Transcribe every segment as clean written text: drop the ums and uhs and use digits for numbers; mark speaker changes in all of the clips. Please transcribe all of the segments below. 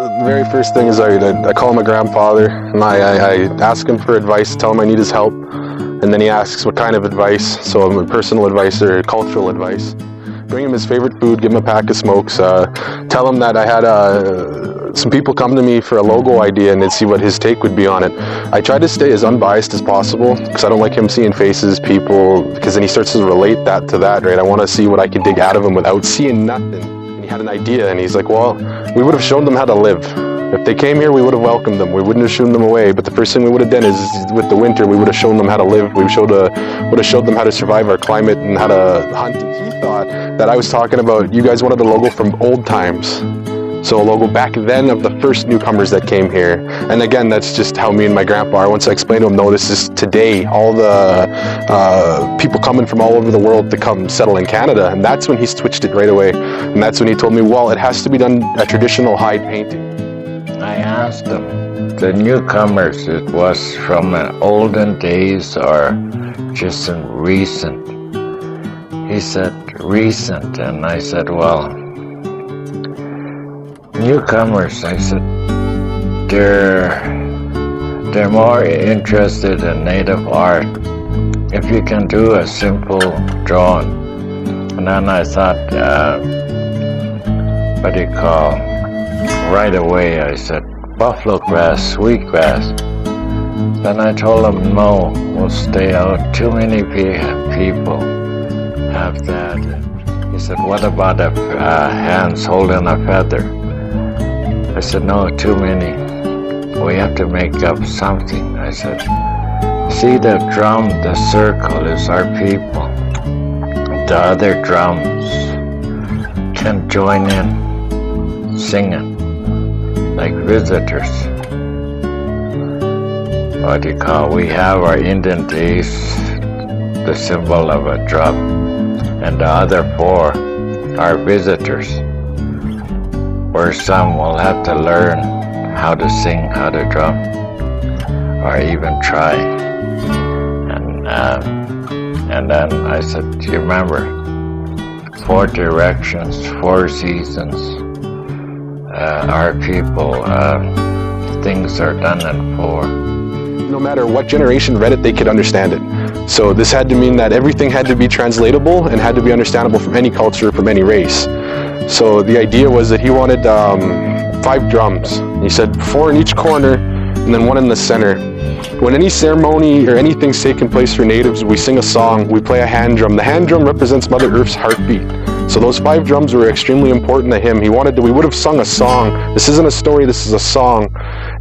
Speaker 1: the very first thing is I call my grandfather, and I ask him for advice, tell him I need his help, and then he asks what kind of advice, so personal advice or cultural advice. Bring him his favorite food, give him a pack of smokes, tell him that I had some people come to me for a logo idea and they'd see what his take would be on it. I try to stay as unbiased as possible because I don't like him seeing faces, people, because then he starts to relate that to that, right? I want to see what I can dig out of him without seeing nothing. And he had an idea and he's like, well, we would have shown them how to live. If they came here, we would have welcomed them. We wouldn't have shown them away. But the first thing we would have done is, with the winter, we would have shown them how to live. We would have showed them how to survive our climate and how to hunt. And he thought that I was talking about, you guys wanted a logo from old times. So a logo back then of the first newcomers that came here. And again, that's just how me and my grandpa are. Once I explained to him, no, this is today. All the people coming from all over the world to come settle in Canada. And that's when he switched it right away. And that's when he told me, well, it has to be done a traditional hide painting.
Speaker 2: I asked him, the newcomers, it was from the olden days or just in recent? He said, recent. And I said, well, newcomers, I said, they're more interested in native art. If you can do a simple drawing. And then I thought, what do you call, right away I said, buffalo grass, sweetgrass. Then I told him, no, we'll stay out. Too many people have that. He said, what about hands holding a feather? I said, no, too many. We have to make up something. I said, see the drum, the circle is our people. The other drums can join in singing like visitors. What do you call, we have our Indian days, the symbol of a drum, and the other four are visitors, where some will have to learn how to sing, how to drum, or even try. And then I said, do you remember, 4 directions, 4 seasons, our people, things are done in 4.
Speaker 1: No matter what generation read it, they could understand it. So this had to mean that everything had to be translatable and had to be understandable from any culture, from any race. So the idea was that he wanted 5 drums. He said 4 in each corner and then 1 in the center. When any ceremony or anything's taking place for natives, we sing a song, we play a hand drum. The hand drum represents Mother Earth's heartbeat. So those 5 drums were extremely important to him. He wanted to, we would have sung a song. This isn't a story, this is a song.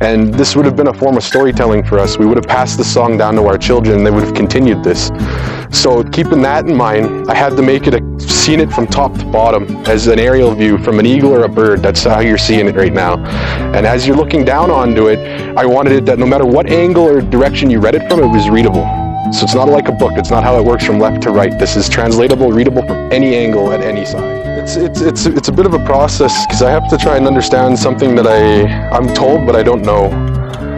Speaker 1: And this would have been a form of storytelling for us. We would have passed the song down to our children and they would have continued this. So keeping that in mind, I had to make it seen it from top to bottom as an aerial view from an eagle or a bird. That's how you're seeing it right now. And as you're looking down onto it, I wanted it that no matter what angle or direction you read it from, it was readable. So it's not like a book. It's not how it works from left to right. This is translatable, readable from any angle at any side. It's a bit of a process because I have to try and understand something that I'm told but I don't know.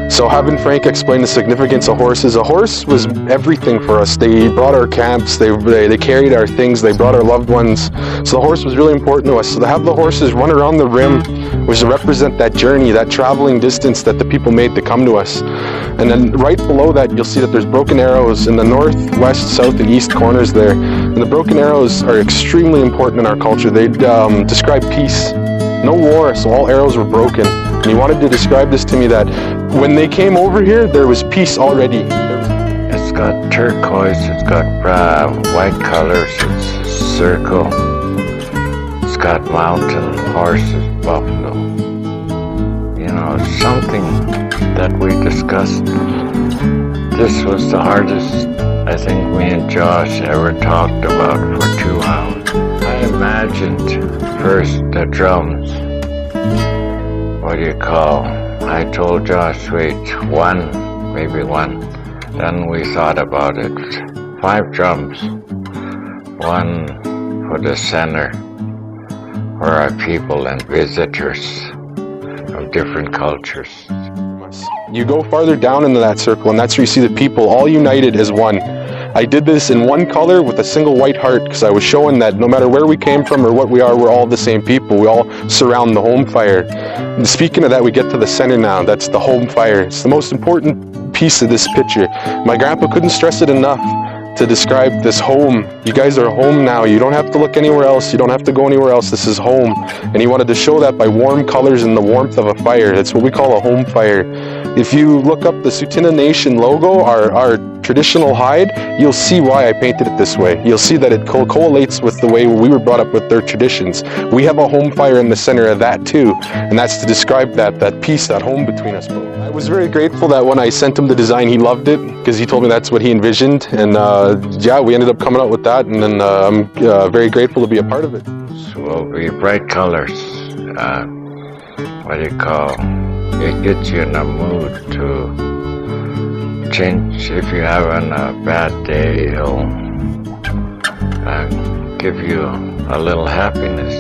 Speaker 1: So having Frank explain the significance of horses, a horse was everything for us. They brought our camps, they carried our things, they brought our loved ones. So the horse was really important to us. So to have the horses run around the rim was to represent that journey, that traveling distance that the people made to come to us. And then right below that, you'll see that there's broken arrows in the north, west, south, and east corners there. And the broken arrows are extremely important in our culture. They describe peace. No war, so all arrows were broken. And he wanted to describe this to me that when they came over here, there was peace already.
Speaker 2: It's got turquoise, it's got white colors, it's a circle. It's got mountain, horses, buffalo. You know, something that we discussed. This was the hardest I think me and Josh ever talked about for 2 hours. I imagined first the drums. What do you call? I told Josh, wait, 1, maybe 1. Then we thought about it. 5 drums. 1 for the center, for our people and visitors of different cultures.
Speaker 1: You go farther down into that circle, and that's where you see the people all united as one. I did this in one color with a single white heart because I was showing that no matter where we came from or what we are, we're all the same people. We all surround the home fire. And speaking of that, we get to the center now. That's the home fire. It's the most important piece of this picture. My grandpa couldn't stress it enough to describe this home. You guys are home now. You don't have to look anywhere else. You don't have to go anywhere else. This is home. And he wanted to show that by warm colors and the warmth of a fire. That's what we call a home fire. If you look up the Tsuut'ina Nation logo, our traditional hide, you'll see why I painted it this way. You'll see that it correlates with the way we were brought up with their traditions. We have a home fire in the center of that too, and that's to describe that peace, that home between us both. I was very grateful that when I sent him the design, he loved it, because he told me that's what he envisioned, and yeah, we ended up coming out with that, and then I'm very grateful to be a part of it.
Speaker 2: So will be bright colors. What do you call? It gets you in a mood to change. If you're having a bad day, it'll give you a little happiness.